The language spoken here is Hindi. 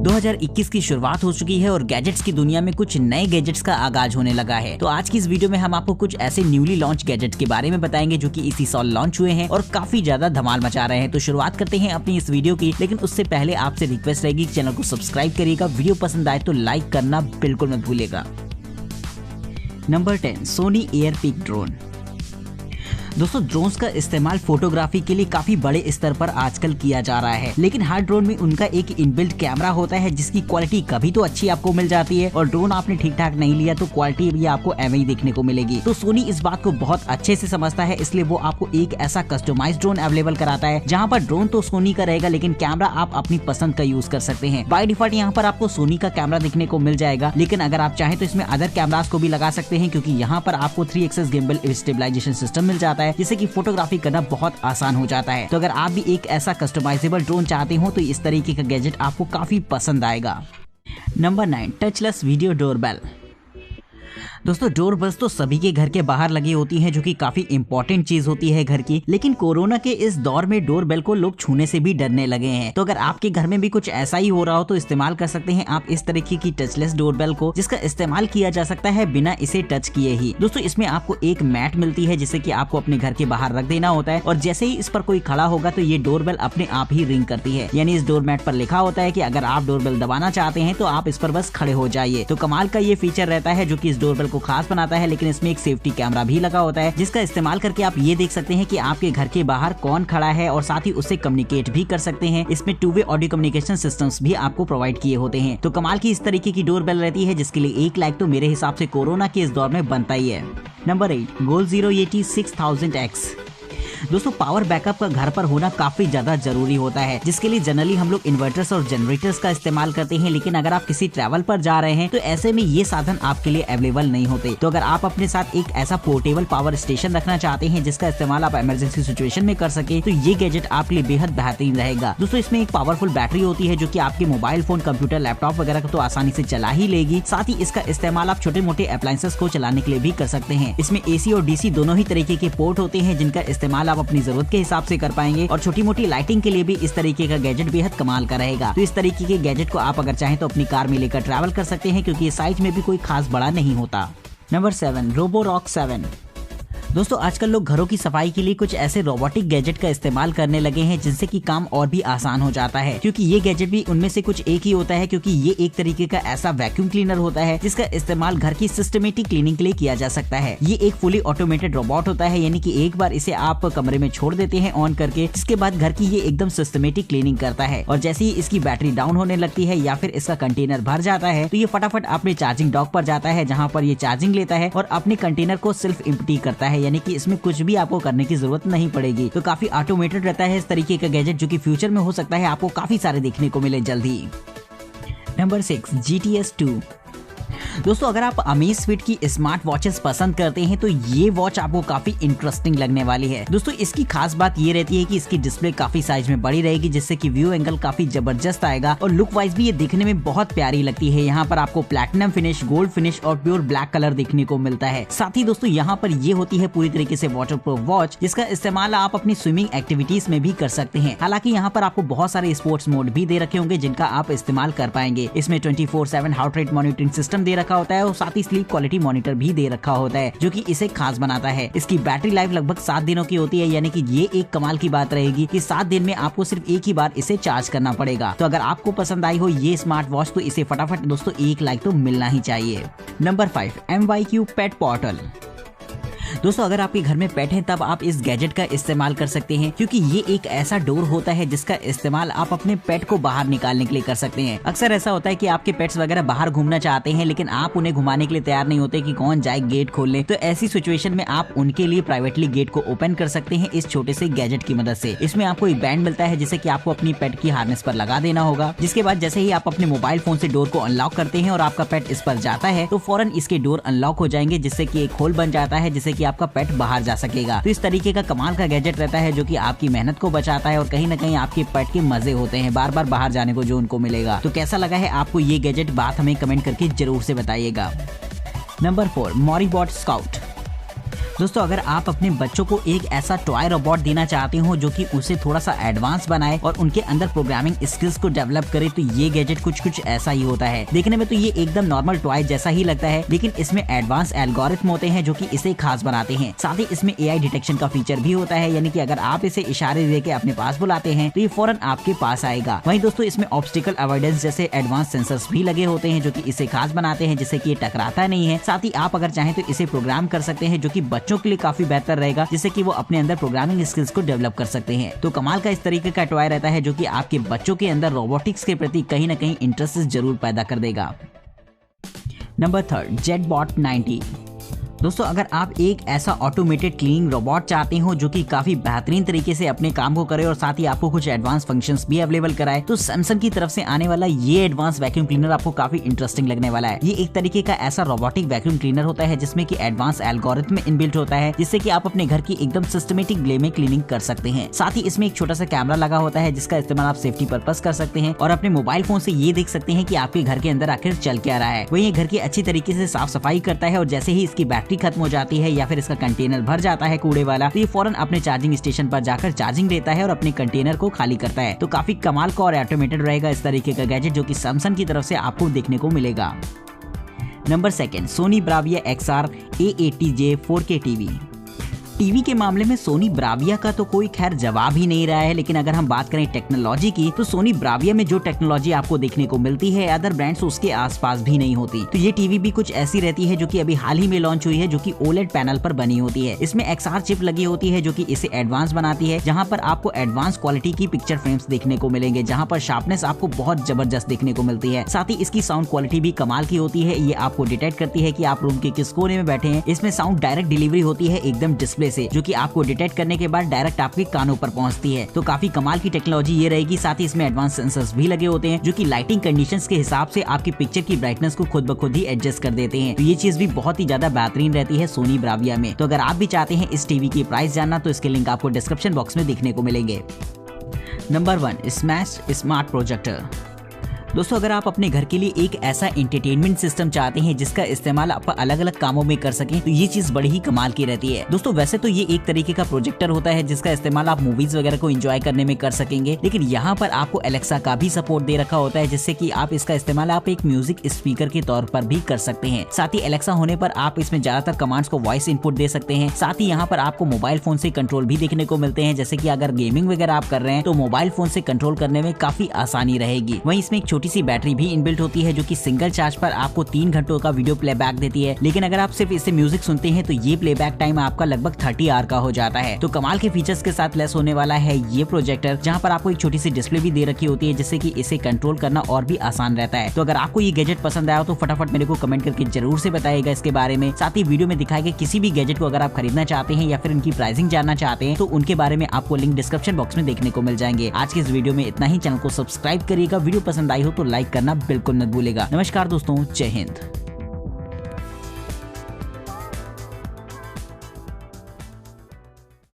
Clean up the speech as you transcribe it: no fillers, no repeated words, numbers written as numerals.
2021 की शुरुआत हो चुकी है और गैजेट्स की दुनिया में कुछ नए गैजेट्स का आगाज होने लगा है। तो आज की इस वीडियो में हम आपको कुछ ऐसे न्यूली लॉन्च गैजेट्स के बारे में बताएंगे जो कि इसी साल लॉन्च हुए हैं और काफी ज्यादा धमाल मचा रहे हैं। तो शुरुआत करते हैं अपनी इस वीडियो की, लेकिन उससे पहले आपसे रिक्वेस्ट रहेगी चैनल को सब्सक्राइब करिएगा, वीडियो पसंद आए तो लाइक करना बिल्कुल मत भूलिएगा। Number 10, Sony Airpeak drone. दोस्तों, ड्रोन्स का इस्तेमाल फोटोग्राफी के लिए काफी बड़े स्तर पर आजकल किया जा रहा है, लेकिन हर ड्रोन में उनका एक इनबिल्ट कैमरा होता है जिसकी क्वालिटी कभी तो अच्छी आपको मिल जाती है और ड्रोन आपने ठीक ठाक नहीं लिया तो क्वालिटी भी आपको एवं ही देखने को मिलेगी। तो सोनी इस बात को बहुत अच्छे से समझता है, इसलिए वो आपको एक ऐसा कस्टमाइज्ड ड्रोन अवेलेबल कराता है जहाँ पर ड्रोन तो सोनी का रहेगा लेकिन कैमरा आप अपनी पसंद का यूज कर सकते हैं। बाय डिफॉल्ट यहाँ पर आपको सोनी का कैमरा देखने को मिल जाएगा, लेकिन अगर आप चाहें तो इसमें अदर कैमरास को भी लगा सकते हैं, क्योंकि यहाँ पर आपको 3 एक्सिस गिम्बल स्टेबलाइजेशन सिस्टम मिल जाता है जिससे कि फोटोग्राफी करना बहुत आसान हो जाता है। तो अगर आप भी एक ऐसा कस्टमाइजेबल ड्रोन चाहते हो तो इस तरीके का गैजेट आपको काफी पसंद आएगा। Number 9, touchless video doorbell. दोस्तों, डोरबेल्स तो सभी के घर के बाहर लगी होती हैं जो कि काफी इंपॉर्टेंट चीज होती है घर की, लेकिन कोरोना के इस दौर में डोरबेल को लोग छूने से भी डरने लगे हैं। तो अगर आपके घर में भी कुछ ऐसा ही हो रहा हो तो इस्तेमाल कर सकते हैं आप इस तरीके की टचलेस डोरबेल को, जिसका इस्तेमाल किया जा सकता है बिना इसे टच किए ही। दोस्तों, इसमें आपको एक मैट मिलती है जिसे कि आपको अपने घर के बाहर रख देना होता है और जैसे ही इस पर कोई खड़ा होगा तो ये डोरबेल अपने आप ही रिंग करती है। यानी इस डोर मैट पर लिखा होता है कि अगर आप डोरबेल दबाना चाहते हैं तो आप इस पर बस खड़े हो जाइए। तो कमाल का ये फीचर रहता है जो कि इस डोरबेल को खास बनाता है, लेकिन इसमें एक सेफ्टी कैमरा भी लगा होता है जिसका इस्तेमाल करके आप ये देख सकते हैं कि आपके घर के बाहर कौन खड़ा है और साथ ही उससे कम्युनिकेट भी कर सकते हैं। इसमें 2 वे ऑडियो कम्युनिकेशन सिस्टम्स भी आपको प्रोवाइड किए होते हैं। तो कमाल की इस तरीके की डोरबेल रहती है जिसके लिए 1 लाइक तो मेरे हिसाब से कोरोना के इस दौर में बनता ही है। नंबर 8, गोल जीरो येटी 6000X। दोस्तों, पावर बैकअप का घर पर होना काफी ज्यादा जरूरी होता है, जिसके लिए जनरली हम लोग इन्वर्टर्स और जनरेटर्स का इस्तेमाल करते हैं, लेकिन अगर आप किसी ट्रैवल पर जा रहे हैं तो ऐसे में ये साधन आपके लिए अवेलेबल नहीं होते। तो अगर आप अपने साथ एक ऐसा पोर्टेबल पावर स्टेशन रखना चाहते हैं जिसका इस्तेमाल आप इमरजेंसी सिचुएशन में कर सके तो ये गैजेट आपके लिए बेहद बेहतरीन रहेगा। दोस्तों, इसमें एक पावरफुल बैटरी होती है जो कि आपके मोबाइल फोन, कंप्यूटर, लैपटॉप वगैरह को तो आसानी से चला ही लेगी। साथ ही इसका इस्तेमाल आप छोटे मोटे अप्लायंसेस को चलाने के लिए भी कर सकते हैं। इसमें AC और DC दोनों ही तरीके के पोर्ट होते हैं जिनका इस्तेमाल आप अपनी जरूरत के हिसाब से कर पाएंगे और छोटी मोटी लाइटिंग के लिए भी इस तरीके का गैजेट बेहद कमाल का रहेगा। तो इस तरीके के गैजेट को आप अगर चाहें तो अपनी कार में लेकर ट्रैवल कर सकते हैं, क्योंकि साइज में भी कोई खास बड़ा नहीं होता। Number 7, Roborock 7। दोस्तों, आजकल लोग घरों की सफाई के लिए कुछ ऐसे रोबोटिक गैजेट का इस्तेमाल करने लगे हैं जिनसे कि काम और भी आसान हो जाता है, क्योंकि ये गैजेट भी उनमें से कुछ एक ही होता है, क्योंकि ये एक तरीके का ऐसा वैक्यूम क्लीनर होता है जिसका इस्तेमाल घर की सिस्टमेटिक क्लीनिंग के लिए किया जा सकता है। ये एक फुली ऑटोमेटेड रोबोट होता है, यानी कि एक बार इसे आप कमरे में छोड़ देते हैं ऑन करके, जिसके बाद घर की ये एकदम सिस्टमेटिक क्लीनिंग करता है और जैसे ही इसकी बैटरी डाउन होने लगती है या फिर इसका कंटेनर भर जाता है तो ये फटाफट अपने चार्जिंग डॉक पर जाता है, जहाँ पर ये चार्जिंग लेता है और अपने कंटेनर को सेल्फ एम्प्टी करता है, यानी कि इसमें कुछ भी आपको करने की जरूरत नहीं पड़ेगी। तो काफी ऑटोमेटेड रहता है इस तरीके का गैजेट, जो कि फ्यूचर में हो सकता है आपको काफी सारे देखने को मिले जल्द ही। Number 6, GTS 2। दोस्तों, अगर आप अमेज़फिट की स्मार्ट वॉचेस पसंद करते हैं तो ये वॉच आपको काफी इंटरेस्टिंग लगने वाली है। दोस्तों, इसकी खास बात ये रहती है कि इसकी डिस्प्ले काफी साइज में बड़ी रहेगी, जिससे कि व्यू एंगल काफी जबरदस्त आएगा और लुक वाइज भी ये दिखने में बहुत प्यारी लगती है। यहाँ पर आपको प्लैटिनम फिनिश, गोल्ड फिनिश और प्योर ब्लैक कलर देखने को मिलता है। साथ ही दोस्तों, यहाँ पर ये होती है पूरी तरीके से वाटरप्रूफ वॉच, जिसका इस्तेमाल आप अपनी स्विमिंग एक्टिविटीज में भी कर सकते हैं। हालांकि यहाँ पर आपको बहुत सारे स्पोर्ट्स मोड भी दे रखे होंगे जिनका आप इस्तेमाल कर पाएंगे। इसमें 24/7 हार्ट रेट मॉनिटरिंग सिस्टम दे रखा होता है और साथ ही स्लीप क्वालिटी मॉनिटर भी दे रखा होता है, जो कि इसे खास बनाता है। इसकी बैटरी लाइफ लगभग 7 दिनों की होती है, यानी कि ये एक कमाल की बात रहेगी कि 7 दिन में आपको सिर्फ एक ही बार इसे चार्ज करना पड़ेगा। तो अगर आपको पसंद आई हो ये स्मार्ट वॉच तो इसे फटाफट दोस्तों 1 लाइक तो मिलना ही चाहिए। नंबर 5, MYQ पेट पोर्टल। दोस्तों, अगर आपके घर में पेट है तब आप इस गैजेट का इस्तेमाल कर सकते हैं, क्योंकि ये एक ऐसा डोर होता है जिसका इस्तेमाल आप अपने पेट को बाहर निकालने के लिए कर सकते हैं। अक्सर ऐसा होता है कि आपके पेट्स वगैरह बाहर घूमना चाहते हैं, लेकिन आप उन्हें घुमाने के लिए तैयार नहीं होते कि कौन जाए गेट खोलने। तो ऐसी सिचुएशन में आप उनके लिए प्राइवेटली गेट को ओपन कर सकते हैं इस छोटे से गैजेट की मदद से। इसमें आपको एक बैंड मिलता है जिसे कि आपको अपनी पेट की हार्नेस पर लगा देना होगा, जिसके बाद जैसे ही आप अपने मोबाइल फोन से डोर को अनलॉक करते हैं और आपका पेट इस पर जाता है तो फौरन इसके डोर अनलॉक हो जाएंगे, जिससे कि एक होल बन जाता है जिससे कि आपका पेट बाहर जा सकेगा। तो इस तरीके का कमाल का गैजेट रहता है जो कि आपकी मेहनत को बचाता है और कहीं ना कहीं आपके पेट के मजे होते हैं बार बार बाहर जाने को जो उनको मिलेगा। तो कैसा लगा है आपको ये गैजेट, बात हमें कमेंट करके जरूर से बताइएगा। Number 4, Moorebot Scout. दोस्तों अगर आप अपने बच्चों को एक ऐसा टॉय रोबोट देना चाहते हो जो कि उसे थोड़ा सा एडवांस बनाए और उनके अंदर प्रोग्रामिंग स्किल्स को डेवलप करे, तो ये गैजेट कुछ ऐसा ही होता है। देखने में तो ये एकदम नॉर्मल टॉय जैसा ही लगता है, लेकिन इसमें एडवांस एल्गोरिथम होते हैं जो कि इसे खास बनाते हैं। साथ ही इसमें AI डिटेक्शन का फीचर भी होता है, यानी कि अगर आप इसे इशारे देके अपने पास बुलाते हैं तो ये फौरन आपके पास आएगा। वहीं दोस्तों इसमें ऑब्स्टिकल अवॉइडेंस जैसे एडवांस सेंसर्स भी लगे होते हैं जो कि इसे खास बनाते हैं, जिससे कि ये टकराता नहीं है। साथ ही आप अगर चाहें तो इसे प्रोग्राम कर सकते हैं, जो कि बच्चों के लिए काफी बेहतर रहेगा, जिससे कि वो अपने अंदर प्रोग्रामिंग स्किल्स को डेवलप कर सकते हैं। तो कमाल का इस तरीके का टॉय रहता है जो कि आपके बच्चों के अंदर रोबोटिक्स के प्रति कहीं ना कहीं इंटरेस्ट जरूर पैदा कर देगा। Number 3, JetBot 90। दोस्तों अगर आप एक ऐसा ऑटोमेटेड क्लीनिंग रोबोट चाहते हो जो कि काफी बेहतरीन तरीके से अपने काम को करे और साथ ही आपको कुछ एडवांस फंक्शंस भी अवेलेबल कराए, तो सैमसंग की तरफ से आने वाला ये एडवांस वैक्यूम क्लीनर आपको काफी इंटरेस्टिंग लगने वाला है। ये एक तरीके का ऐसा रोबोटिक वैक्यूम क्लीनर होता है जिसमें कि एडवांस एल्गोरिथम इनबिल्ट होता है, जिससे कि आप अपने घर की एकदम सिस्टमेटिक वे में क्लीनिंग कर सकते हैं। साथ ही इसमें एक छोटा सा कैमरा लगा होता है जिसका इस्तेमाल आप सेफ्टी पर्पस कर सकते हैं और अपने मोबाइल फोन से ये देख सकते हैं कि आपके घर के अंदर आखिर चल क्या रहा है। वही ये घर की अच्छी तरीके से साफ सफाई करता है और जैसे ही इसकी बैटरी खत्म हो जाती है या फिर इसका कंटेनर भर जाता है कूड़े वाला, तो ये फौरन अपने चार्जिंग स्टेशन पर जाकर चार्जिंग लेता है और अपने कंटेनर को खाली करता है। तो काफी कमाल का और ऑटोमेटेड रहेगा इस तरीके का गैजेट जो कि सैमसंग की तरफ से आपको देखने को मिलेगा। Number 2, Sony Bravia XR A80J 4K TV के मामले में सोनी ब्राविया का तो कोई खैर जवाब ही नहीं रहा है, लेकिन अगर हम बात करें टेक्नोलॉजी की तो सोनी ब्राविया में जो टेक्नोलॉजी आपको देखने को मिलती है अदर ब्रांड्स उसके आसपास भी नहीं होती। तो ये टीवी भी कुछ ऐसी रहती है जो कि अभी हाल ही में लॉन्च हुई है, जो कि OLED पैनल पर बनी होती है। इसमें XR चिप लगी होती है जो कि इसे एडवांस बनाती है, जहां पर आपको एडवांस क्वालिटी की पिक्चर फ्रेम्स देखने को मिलेंगे, जहां पर शार्पनेस आपको बहुत जबरदस्त देखने को मिलती है। साथ ही इसकी साउंड क्वालिटी भी कमाल की होती है। ये आपको डिटेक्ट करती है कि आप रूम के किस कोने में बैठे हैं। इसमें साउंड डायरेक्ट डिलीवरी होती है एकदम डिस्प्ले से, जो कि आपको डिटेक्ट करने के बाद डायरेक्ट आपके कानों पर पहुंचती है। तो काफी कमाल की टेक्नोलॉजी ये रहेगी। साथ ही इसमें एडवांस सेंसर्स भी लगे होते हैं जो कि लाइटिंग कंडीशंस के हिसाब से आपकी पिक्चर की ब्राइटनेस को खुद ब खुद ही एडजस्ट कर देते हैं। तो ये चीज भी बहुत ही ज्यादा बेहतरीन रहती है सोनी ब्राविया में। तो अगर आप भी चाहते हैं इस टीवी की प्राइस जानना तो इसके लिंक आपको डिस्क्रिप्शन बॉक्स में देखने को मिलेंगे। Number 1, smash smart projector. दोस्तों अगर आप अपने घर के लिए एक ऐसा एंटरटेनमेंट सिस्टम चाहते हैं जिसका इस्तेमाल आप अलग अलग कामों में कर सकें, तो ये चीज बड़ी ही कमाल की रहती है। दोस्तों वैसे तो ये एक तरीके का प्रोजेक्टर होता है जिसका इस्तेमाल आप मूवीज वगैरह को एंजॉय करने में कर सकेंगे, लेकिन यहाँ पर आपको एलेक्सा का भी सपोर्ट दे रखा होता है, जिससे कि आप इसका इस्तेमाल आप एक म्यूजिक स्पीकर के तौर पर भी कर सकते हैं। साथ ही एलेक्सा होने पर आप इसमें ज्यादातर कमांड्स को वॉइस इनपुट दे सकते हैं। साथ ही यहाँ पर आपको मोबाइल फोन से कंट्रोल भी देखने को मिलते हैं, जैसे कि अगर गेमिंग वगैरह आप कर रहे हैं तो मोबाइल फोन से कंट्रोल करने में काफी आसानी रहेगी। वहीं इसमें एक छोटी सी बैटरी भी इनबिल्ट होती है जो कि सिंगल चार्ज पर आपको 3 घंटों का वीडियो प्लेबैक देती है, लेकिन अगर आप सिर्फ इससे म्यूजिक सुनते हैं तो ये प्लेबैक टाइम आपका लगभग 30 आवर का हो जाता है। तो कमाल के फीचर्स के साथ लेस होने वाला है ये प्रोजेक्टर, जहां पर आपको एक छोटी सी डिस्प्ले भी दे रखी होती है जिससे कि इसे कंट्रोल करना और भी आसान रहता है। तो अगर आपको ये गैजेट पसंद आया तो फटाफट मेरे को कमेंट करके जरूर से बताइएगा इसके बारे में। साथ ही वीडियो में दिखाए गए किसी भी गैजेट को अगर आप खरीदना चाहते हैं या फिर इनकी प्राइसिंग जानना चाहते हैं तो उनके बारे में आपको लिंक डिस्क्रिप्शन बॉक्स में देखने को मिल जाएंगे। आज के इस वीडियो में इतना ही। चैनल को सब्सक्राइब करिएगा, वीडियो पसंद आई हो तो लाइक करना बिल्कुल मत भूलिएगा। नमस्कार दोस्तों, जय हिंद।